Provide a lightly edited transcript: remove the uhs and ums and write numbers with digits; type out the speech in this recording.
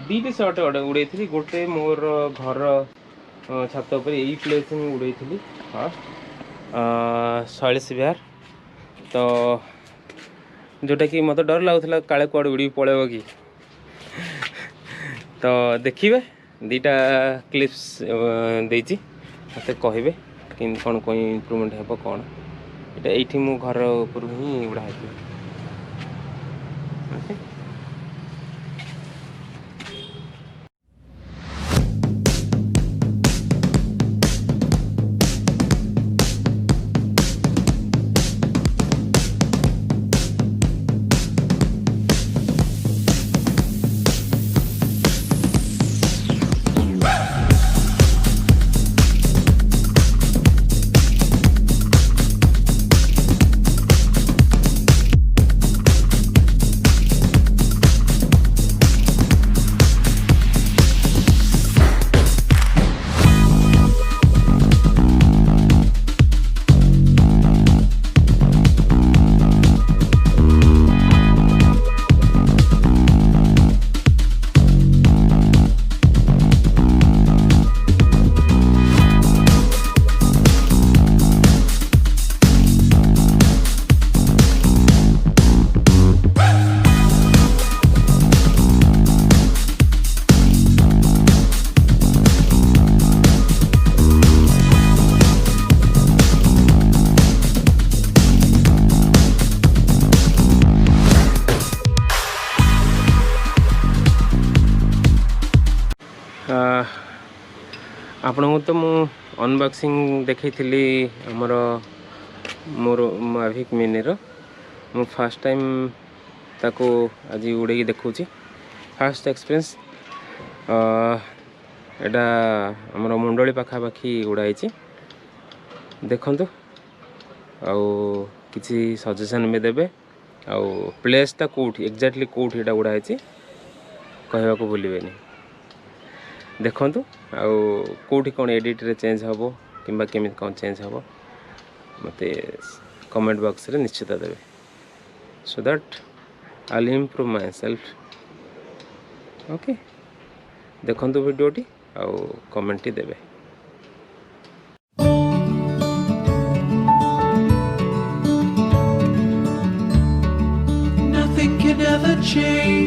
दीटी shot उड़े गोटे मोर घर छात उपर यही प्लेस में उड़े हाँ शैलेश विहार तो जोटा कि मत डर लगुला काले कुआड़े उड़ी पड़ेब कि तो देखिए दीटा क्लिप्स देती मत कहे कि कौन कौन इम्प्रूवमेंट हे कौन यहाँ ये मो घर ऊपर ही उड़ा है। आपको तो मु अनबॉक्सिंग देखी आमर मोर मैविक मिनी रो मु फर्स्ट टाइम ताको आज उड़े देखुँ फास्ट एक्सपीरियंस एटा आमर मुंडली पाखापाखी उड़ाई देखु आउ किसी सजेशन भी देवे आउ प्लेसटा कौटी एक्जाक्टली कौटी एटा उड़ाई कहवा को भूलिए देखु आउ कौटी कौन एडिट रे चेंज हम कि केमी कौन चेंज हम मत कमेंट बॉक्स रे निश्चित देवे so that I will improve my self. Okay देखु वीडियोटी आउ कमेंट देवे। Nothing can ever change.